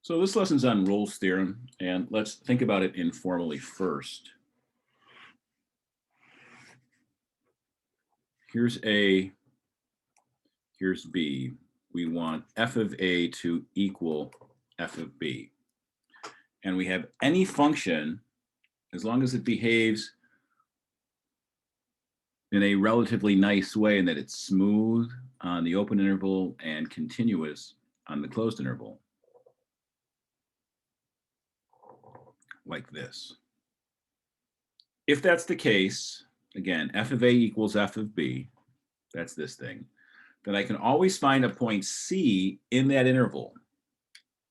So this lesson's on Rolle's theorem, and let's think about it informally first. Here's A, here's B. We want f of A to equal f of B. And we have any function, as long as it behaves in a relatively nice way and that it's smooth on the open interval and continuous on the closed interval, like this. If that's the case, again, f of A equals f of B, that's this thing, then I can always find a point C in that interval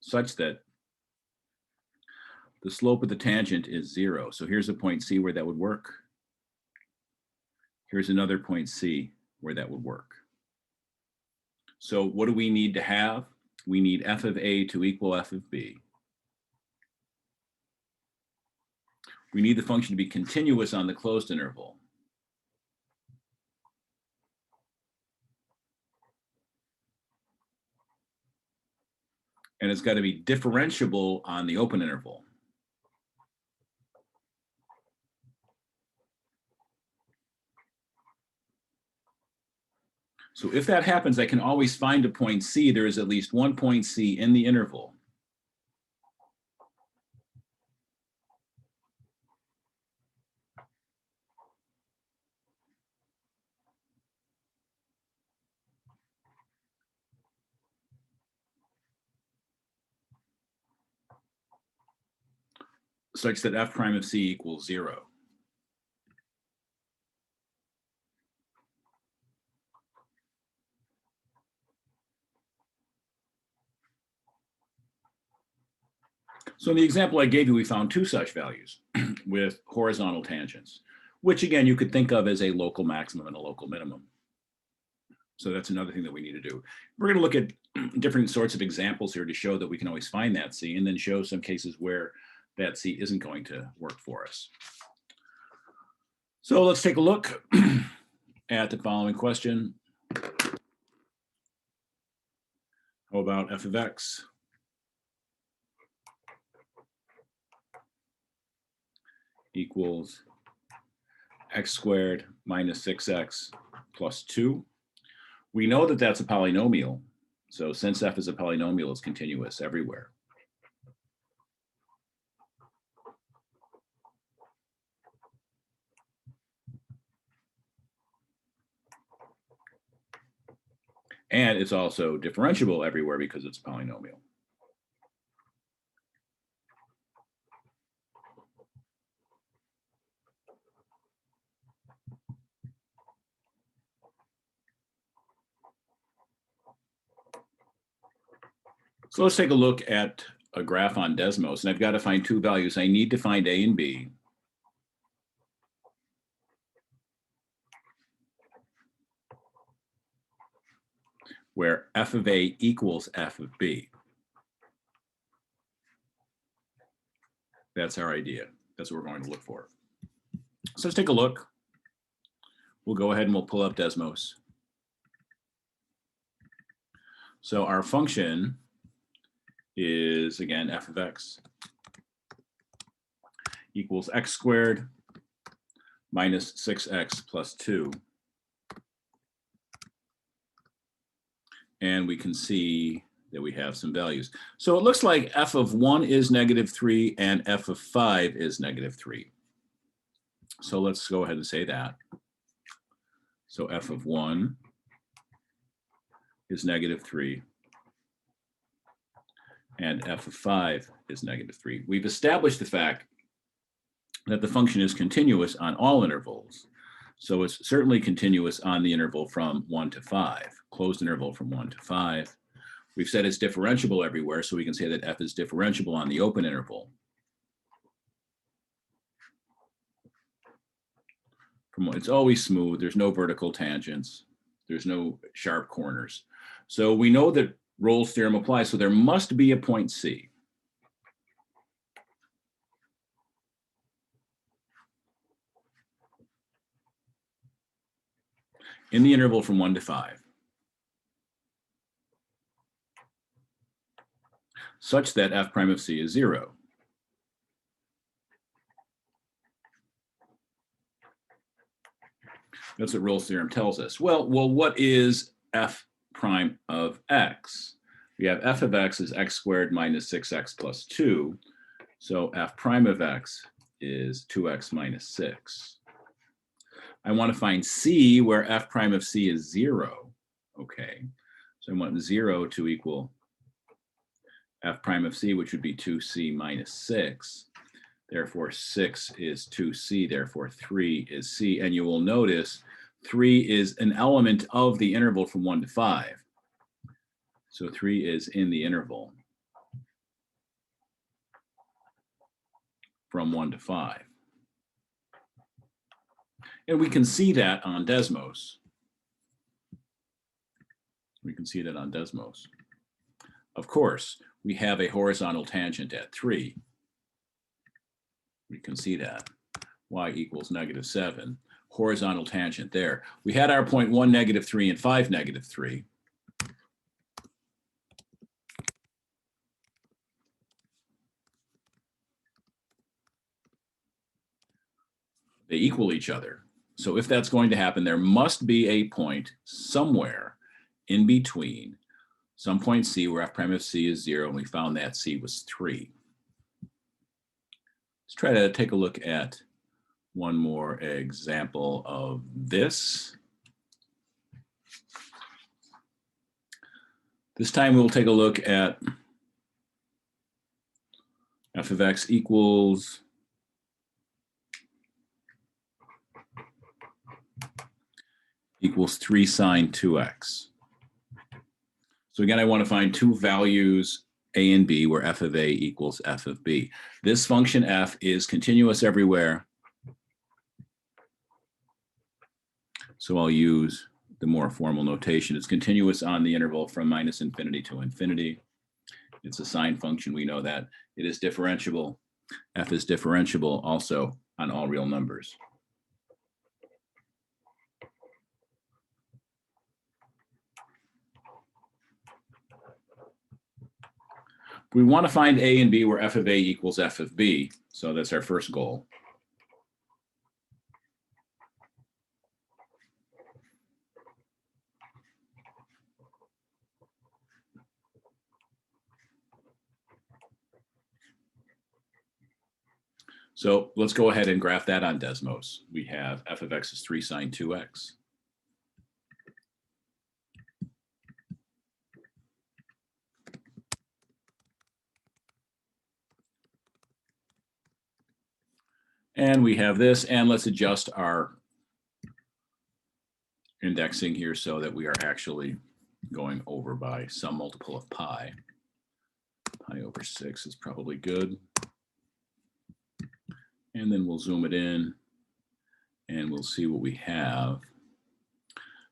such that the slope of the tangent is 0. So here's a point C where that would work. Here's another point C where that would work. So what do we need to have? We need f of A to equal f of B. We need the function to be continuous on the closed interval. And it's got to be differentiable on the open interval. So if that happens, I can always find a point C. There is at least one point C in the interval. Such that f prime of C equals 0. So in the example I gave you, we found two such values with horizontal tangents, which again, you could think of as a local maximum and a local minimum. So that's another thing that we need to do. We're going to look at different sorts of examples here to show that we can always find that C, and then show some cases where that C isn't going to work for us. So let's take a look at the following question. How about f of x equals x squared minus 6x plus 2? We know that that's a polynomial. So since f is a polynomial, it's continuous everywhere. And it's also differentiable everywhere because it's a polynomial. So let's take a look at a graph on Desmos, and I've got to find two values. I need to find A and B. Where f of A equals f of B. That's our idea. That's what we're going to look for. So let's take a look. We'll go ahead and we'll pull up Desmos. So our function is, again, f of x equals x squared minus 6x plus 2. And we can see that we have some values. So it looks like f of 1 is -3 and f of 5 is -3. So let's go ahead and say that. So f of 1 is -3 and f of 5 is -3. We've established the fact that the function is continuous on all intervals. So it's certainly continuous on the interval from 1 to 5, closed interval from 1 to 5. We've said it's differentiable everywhere, so we can say that f is differentiable on the open interval. It's always smooth, there's no vertical tangents, there's no sharp corners. So we know that Rolle's theorem applies, so there must be a point C. In the interval from 1 to 5. such that f prime of c is 0. That's what Rolle's theorem tells us. Well, what is f prime of x? We have f of x is x squared minus 6x plus 2. So f prime of x is 2x minus 6. I want to find c where f prime of c is 0. Okay, so I want 0 to equal f prime of c, which would be 2c minus 6. Therefore, 6 is 2c, therefore 3 is c. And you will notice 3 is an element of the interval from 1 to 5. So 3 is in the interval from 1 to 5. And we can see that on Desmos. We can see that on Desmos. Of course, we have a horizontal tangent at 3. We can see that. Y equals -7. Horizontal tangent there. We had our point 1, -3, and 5, -3. They equal each other. So if that's going to happen, there must be a point somewhere in between, some point C where f prime of c is 0, and we found that c was 3. Let's try to take a look at one more example of this. This time we'll take a look at f of x equals equals 3 sine 2x. So again, I want to find two values a and b where f of a equals f of b. This function f is continuous everywhere. So I'll use the more formal notation. It's continuous on the interval from -infinity to infinity. It's a sine function, we know that. It is differentiable. F is differentiable also on all real numbers. We want to find a and b where f of a equals f of b. So that's our first goal. So let's go ahead and graph that on Desmos. We have f of x is 3 sine 2x. And we have this, and let's adjust our indexing here so that we are actually going over by some multiple of pi. Pi over 6 is probably good. And then we'll zoom it in and we'll see what we have.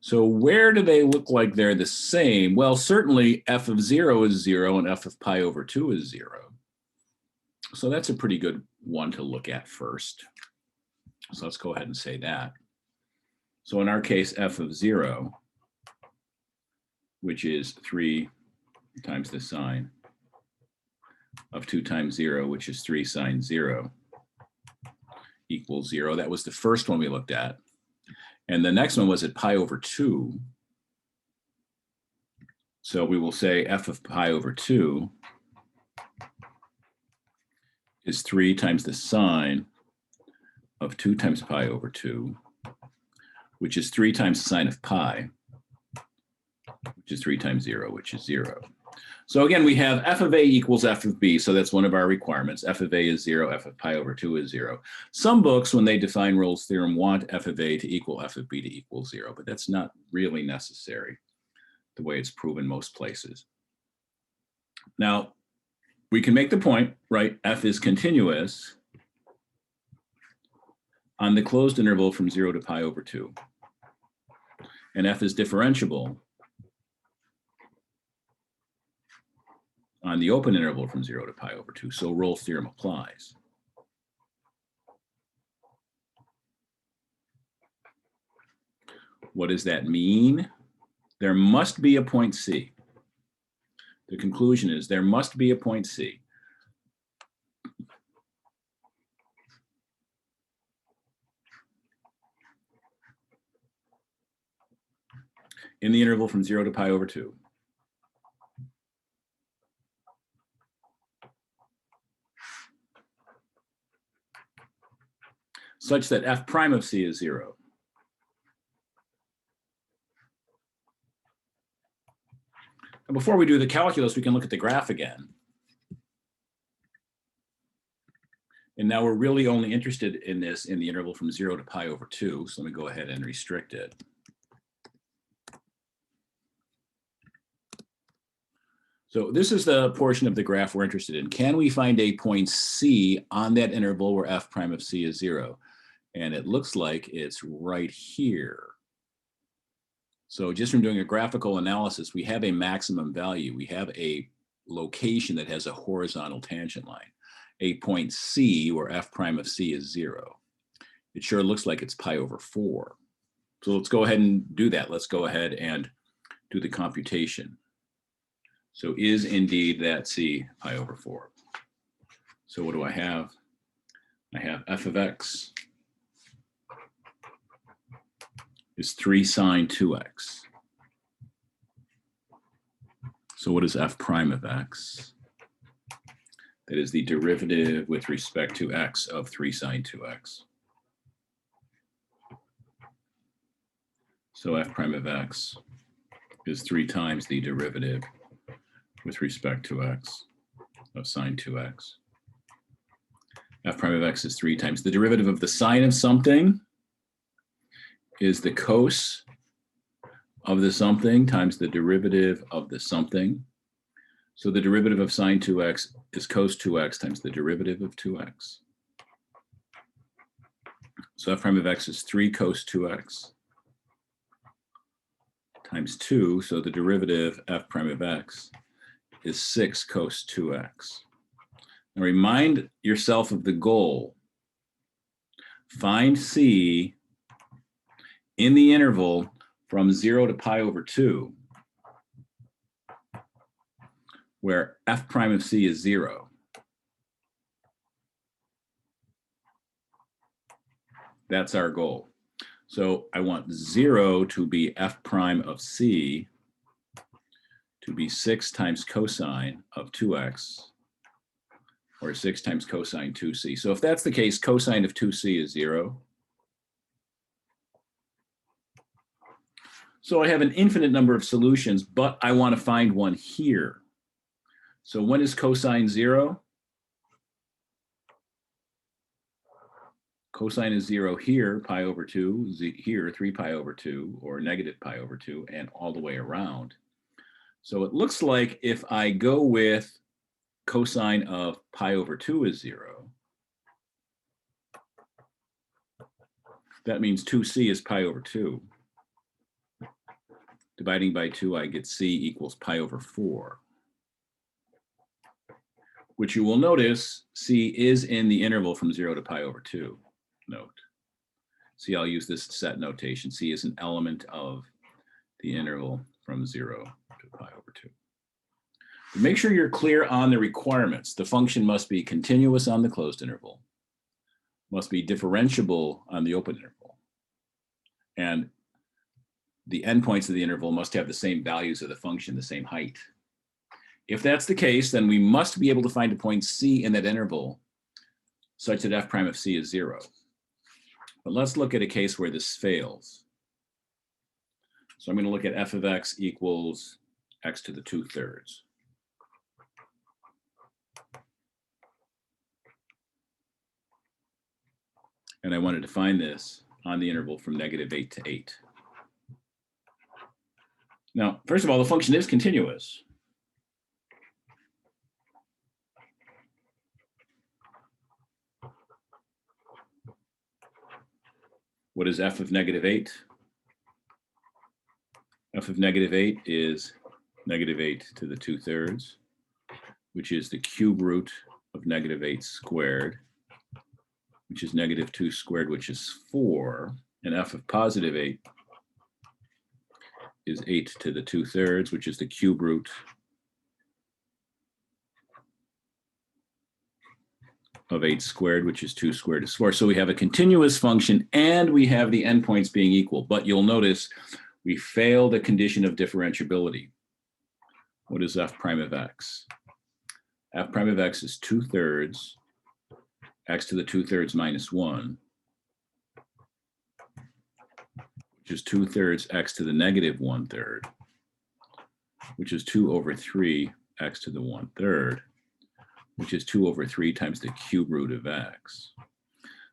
So where do they look like they're the same? Well, certainly f of 0 is 0 and f of pi over 2 is 0. So that's a pretty good one to look at first. So let's go ahead and say that. So in our case, f of 0, which is 3 times the sine of 2 times 0, which is 3 sine 0, equals 0. That was the first one we looked at. And the next one was at pi over 2. So we will say f of pi over 2 is 3 times the sine of 2 times pi over 2, which is 3 times the sine of pi, which is 3 times 0, which is 0. So again, we have f of a equals f of b, so that's one of our requirements. F of a is 0, f of pi over 2 is 0. Some books, when they define Rolle's theorem, want f of a to equal f of b to equal 0, but that's not really necessary the way it's proven most places. Now, we can make the point, right? F is continuous on the closed interval from 0 to pi over 2. And f is differentiable on the open interval from 0 to pi over 2. So Rolle's theorem applies. What does that mean? There must be a point C. The conclusion is there must be a point C in the interval from 0 to pi over 2 such that f prime of C is 0. And before we do the calculus, we can look at the graph again. And now we're really only interested in this in the interval from 0 to pi over 2. So let me go ahead and restrict it. So this is the portion of the graph we're interested in. Can we find a point C on that interval where f prime of C is 0? And it looks like it's right here. So just from doing a graphical analysis, we have a maximum value. We have a location that has a horizontal tangent line, a point C where f prime of C is 0. It sure looks like it's pi over 4. So let's go ahead and do that. Let's go ahead and do the computation. So is indeed that C pi over 4? So what do I have? I have f of x is 3 sine 2x. So what is f prime of x? That is the derivative with respect to x of 3 sine 2x. So f prime of x is 3 times the derivative with respect to x of sine 2x. F prime of x is 3 times the derivative of the sine of something is the cos of the something times the derivative of the something. So the derivative of sine 2x is cos 2x times the derivative of 2x. So f prime of x is 3 cos 2x times 2. So the derivative f prime of x is 6 cos 2x. Now remind yourself of the goal. Find C in the interval from 0 to pi over 2, where f prime of C is 0. That's our goal. So I want 0 to be f prime of C to be 6 times cosine of 2x, or 6 times cosine 2c. So if that's the case, cosine of 2c is 0. So I have an infinite number of solutions, but I want to find one here. So when is cosine 0? Cosine is 0 here, pi over 2, here, 3 pi over 2, or negative pi over 2, and all the way around. So it looks like if I go with cosine of pi over 2 is 0, that means 2c is pi over 2. Dividing by 2, I get c equals pi over 4. Which you will notice, c is in the interval from 0 to pi over 2. Note. See, I'll use this set notation. C is an element of the interval from 0 to pi over 2. But make sure you're clear on the requirements. The function must be continuous on the closed interval, must be differentiable on the open interval, and the endpoints of the interval must have the same values of the function, the same height. If that's the case, then we must be able to find a point C in that interval such that f prime of C is 0. But let's look at a case where this fails. So I'm going to look at f of x equals x to the 2/3. And I wanted to find this on the interval from -8 to 8. Now, first of all, the function is continuous. What is f of -8? F of -8 is -8 to the 2/3, which is the cube root of -8 squared, which is -2 squared, which is 4. And f of +8 is 8 to the 2/3, which is the cube root of 8 squared, which is 2 squared is 4. So we have a continuous function and we have the endpoints being equal. But you'll notice we failed a condition of differentiability. What is f prime of x? F prime of x is 2/3 x to the 2/3 minus 1, which is 2/3 x to the negative 1/3, which is 2/3 x to the 1/3, which is 2/3 times the cube root of x.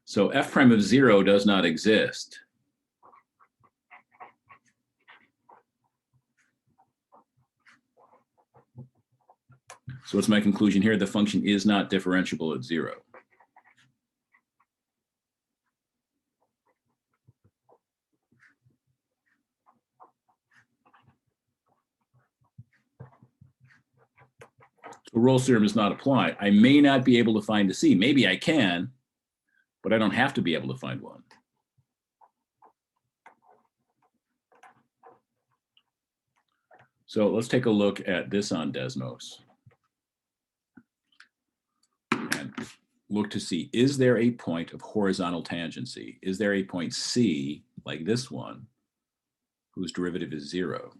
So f prime of 0 does not exist. So what's my conclusion here? The function is not differentiable at 0. So Rolle's theorem does not apply. I may not be able to find a c. Maybe I can, but I don't have to be able to find one. So let's take a look at this on Desmos and look to see, is there a point of horizontal tangency? Is there a point C, like this one, whose derivative is 0?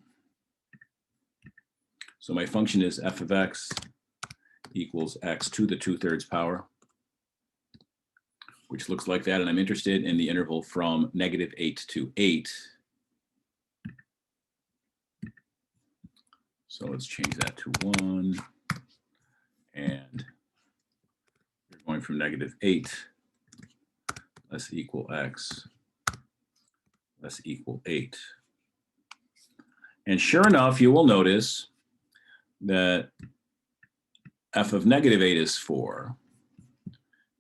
So my function is f of x equals x to the 2/3 power, which looks like that. And I'm interested in the interval from -8 to 8. So let's change that to 1. And we're going from -8 less equal x less equal 8. And sure enough, you will notice that f of -8 is 4,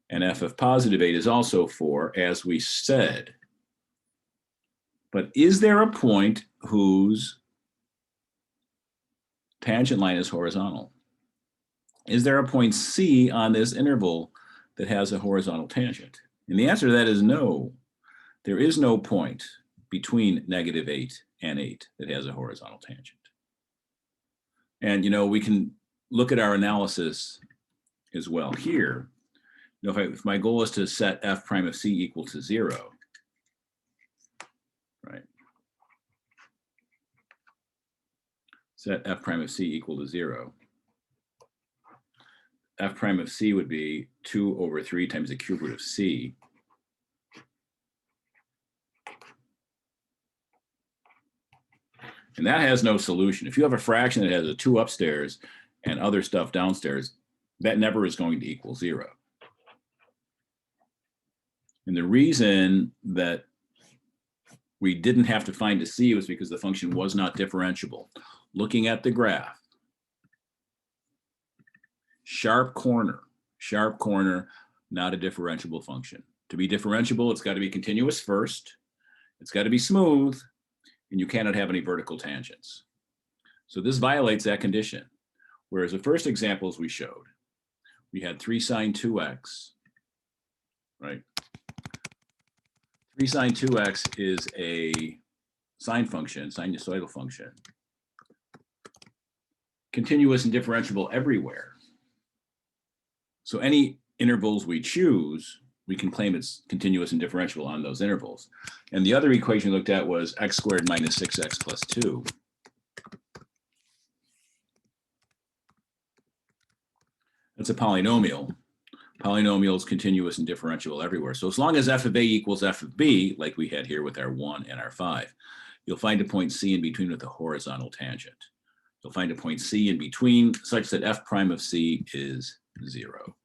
and f of +8 is also 4, as we said. But is there a point whose tangent line is horizontal? Is there a point C on this interval that has a horizontal tangent? And the answer to that is no. There is no point between -8 and 8 that has a horizontal tangent. And, you know, we can look at our analysis as well here. You know, if my goal is to set f prime of c equal to 0, right? Set f prime of c equal to 0. F prime of c would be 2/3 times the cube root of c. And that has no solution. If you have a fraction that has a 2 upstairs and other stuff downstairs, that never is going to equal 0. And the reason that we didn't have to find a c was because the function was not differentiable. Looking at the graph, sharp corner, not a differentiable function. To be differentiable, it's got to be continuous first, it's got to be smooth, and you cannot have any vertical tangents. So this violates that condition. Whereas the first examples we showed, we had 3 sine 2x, right? 3 sine 2x is a sine function, sinusoidal function, continuous and differentiable everywhere. So any intervals we choose, we can claim it's continuous and differentiable on those intervals. And the other equation we looked at was x squared minus 6x plus 2. That's a polynomial. Polynomial is continuous and differentiable everywhere. So as long as f of a equals f of b, like we had here with our 1 and our 5, you'll find a point C in between with a horizontal tangent. You'll find a point C in between such that f prime of c is 0.